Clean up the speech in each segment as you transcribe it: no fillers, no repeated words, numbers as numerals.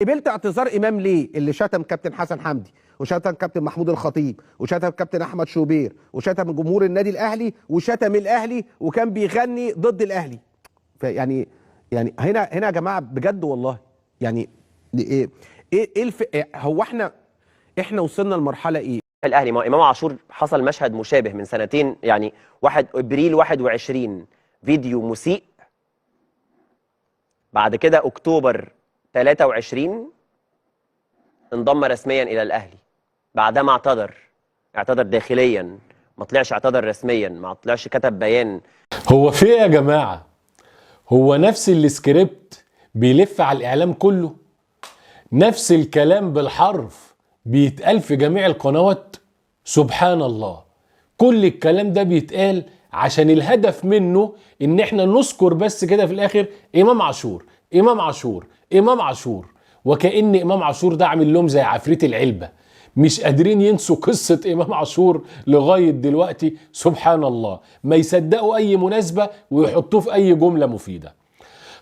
قبلت اعتذار امام ليه اللي شتم كابتن حسن حمدي وشتم كابتن محمود الخطيب وشتم كابتن احمد شوبير وشتم جمهور النادي الاهلي وشتم الاهلي وكان بيغني ضد الاهلي؟ يعني هنا يا جماعه بجد والله، يعني هو احنا وصلنا لمرحله ايه؟ الاهلي، ما امام عاشور حصل مشهد مشابه من سنتين، يعني 1 ابريل 21 فيديو مسيء، بعد كده اكتوبر 23 انضم رسميا الى الاهلي بعدما اعتذر داخليا، ما طلعش اعتذر رسميا، ما طلعش كتب بيان. هو في ايه يا جماعه؟ هو نفس السكريبت بيلف على الاعلام كله، نفس الكلام بالحرف بيتقال في جميع القنوات. سبحان الله، كل الكلام ده بيتقال عشان الهدف منه ان احنا نذكر بس كده في الاخر امام عاشور امام عاشور امام عاشور، وكأن امام عاشور ده عامل لهم زي عفريت العلبة، مش قادرين ينسوا قصة امام عاشور لغاية دلوقتي. سبحان الله، ما يصدقوا اي مناسبة ويحطوه في اي جملة مفيدة.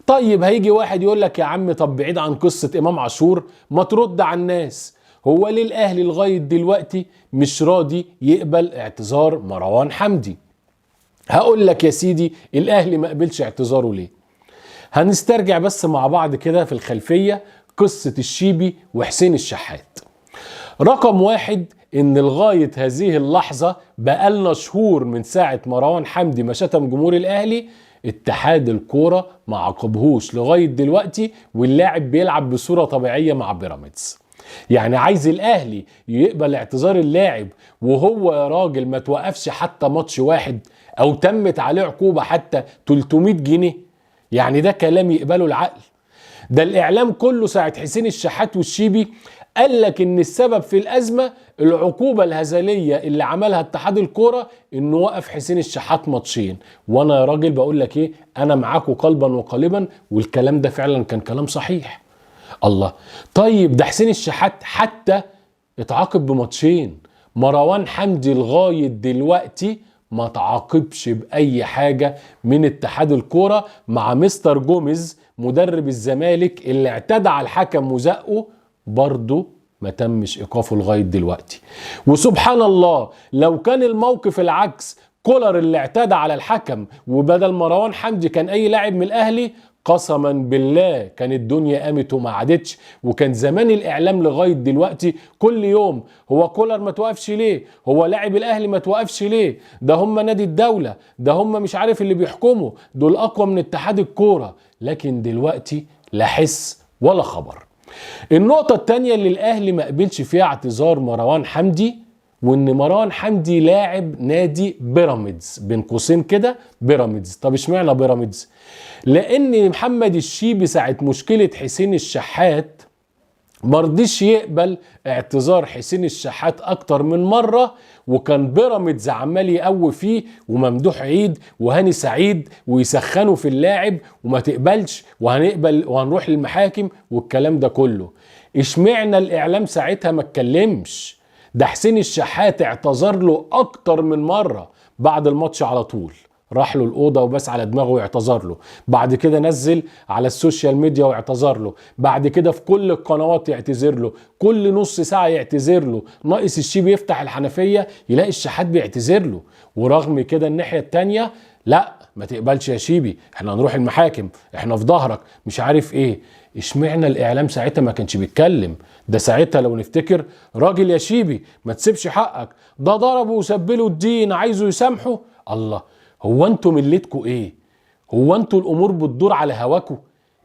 طيب هيجي واحد يقول لك يا عم طب بعيد عن قصة امام عاشور ما ترد على الناس، هو ليه الاهلي لغاية دلوقتي مش راضي يقبل اعتذار مروان حمدي؟ هقول لك يا سيدي الاهلي ما قبلش اعتذاره ليه. هنسترجع بس مع بعض كده في الخلفية قصة الشيبي وحسين الشحات. رقم واحد، ان لغاية هذه اللحظة بقالنا شهور من ساعة مروان حمدي ما شتم جمهور الاهلي، اتحاد الكورة ما عاقبهوش لغاية دلوقتي، واللاعب بيلعب بصورة طبيعية مع بيراميدز. يعني عايز الاهلي يقبل اعتذار اللاعب وهو يا راجل ما توقفش حتى ماتش واحد او تمت عليه عقوبة حتى 300 جنيه؟ يعني ده كلام يقبله العقل؟ ده الاعلام كله ساعة حسين الشحات والشيبي قال لك ان السبب في الازمة العقوبة الهزلية اللي عملها اتحاد الكورة انه وقف حسين الشحات ماتشين. وانا يا راجل بقول لك ايه، انا معاكم قلبا وقالبا، والكلام ده فعلا كان كلام صحيح. الله، طيب ده حسين الشحات حتى اتعاقب بماتشين، مروان حمدي لغاية دلوقتي ما تعاقبش بأي حاجة من اتحاد الكورة مع مستر جوميز مدرب الزمالك اللي اعتدى على الحكم وزقه، برضه ما تمش ايقافه لغاية دلوقتي. وسبحان الله، لو كان الموقف العكس، كولر اللي اعتدى على الحكم وبدل مروان حمدي كان اي لاعب من الاهلي، قسما بالله كان الدنيا قامت وما عادتش، وكان زمان الاعلام لغايه دلوقتي كل يوم هو كولر ما توقفش ليه، هو لاعب الاهلي ما توقفش ليه، ده هم نادي الدوله، ده هم مش عارف اللي بيحكموا دول اقوى من اتحاد الكوره. لكن دلوقتي لا حس ولا خبر. النقطه الثانيه اللي الاهلي ما قبلش فيها اعتذار مروان حمدي، وان مروان حمدي لاعب نادي بيراميدز، بين قوسين كده بيراميدز. طب اشمعنى بيراميدز؟ لان محمد الشيبي ساعة مشكلة حسين الشحات مرضيش يقبل اعتذار حسين الشحات اكتر من مرة، وكان بيراميدز عمال يقوي فيه وممدوح عيد وهاني سعيد ويسخنوا في اللاعب وما تقبلش وهنقبل وهنروح للمحاكم والكلام ده كله. اشمعنى الاعلام ساعتها ما اتكلمش؟ ده حسين الشحات اعتذر له اكتر من مرة، بعد الماتش على طول راح له الأوضة وبس على دماغه واعتذر له، بعد كده نزل على السوشيال ميديا واعتذر له، بعد كده في كل القنوات يعتذر له، كل نص ساعة يعتذر له، ناقص الشيبي يفتح الحنفية يلاقي الشحات بيعتذر له. ورغم كده الناحية التانية لا، ما تقبلش يا شيبي، احنا هنروح المحاكم، احنا في ظهرك، مش عارف ايه. اشمعنى الاعلام ساعتها ما كانش بيتكلم؟ ده ساعتها لو نفتكر، راجل يا شيبي ما تسيبش حقك، ده ضربه وسبله الدين عايزه يسامحه. الله، هو انتوا ملتكوا ايه؟ هو انتوا الامور بتدور على هواكوا؟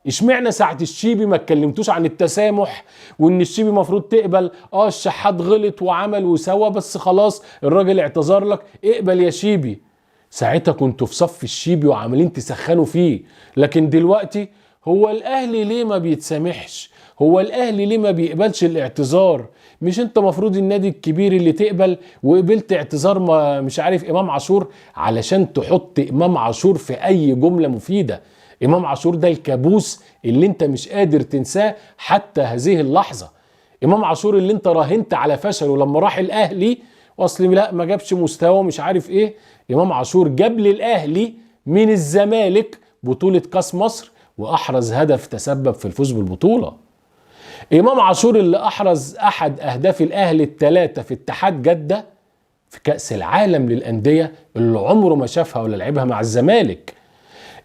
اشمعنى ساعة الشيبي ما اتكلمتوش عن التسامح وان الشيبي مفروض تقبل؟ الشحات غلط وعمل وسوى بس خلاص الراجل اعتذر لك، اقبل يا شيبي. ساعتها كنتوا في صف الشيبي وعاملين تسخنوا فيه. لكن دلوقتي هو الاهلي ليه ما بيتسامحش؟ هو الاهلي ليه ما بيقبلش الاعتذار؟ مش انت مفروض النادي الكبير اللي تقبل وقبلت اعتذار ما مش عارف امام عاشور علشان تحط امام عاشور في اي جملة مفيدة؟ امام عاشور ده الكابوس اللي انت مش قادر تنساه حتى هذه اللحظة. امام عاشور اللي انت راهنت على فشله لما راح الاهلي، واصل لا ما جابش مستوى مش عارف ايه. امام عاشور جاب للاهلي من الزمالك بطولة كاس مصر واحرز هدف تسبب في الفوز بالبطولة. امام عاشور اللي احرز احد اهداف الاهلي الثلاثه في اتحاد جده في كأس العالم للأندية اللي عمره ما شافها ولا لعبها مع الزمالك.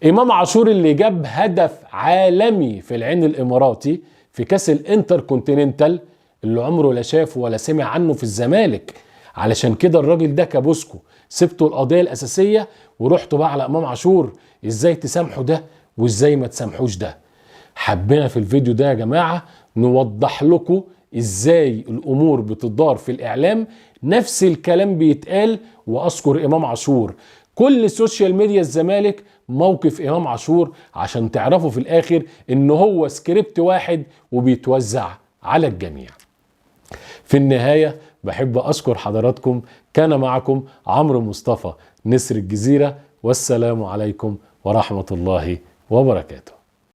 امام عاشور اللي جاب هدف عالمي في العين الاماراتي في كأس الانتر كونتيننتال اللي عمره لا شافه ولا سمع عنه في الزمالك. علشان كده الراجل ده كابوسكو سبته القضية الأساسية ورحتوا بقى على امام عاشور، ازاي تسامحوا ده وازاي ما تسامحوش ده. حبينا في الفيديو ده يا جماعة نوضح لكم ازاي الامور بتدار في الاعلام، نفس الكلام بيتقال. واذكر امام عاشور كل سوشيال ميديا الزمالك موقف امام عاشور عشان تعرفوا في الاخر ان هو سكريبت واحد وبيتوزع على الجميع. في النهاية بحب اشكر حضراتكم، كان معكم عمرو مصطفى نسر الجزيرة، والسلام عليكم ورحمة الله وبركاته.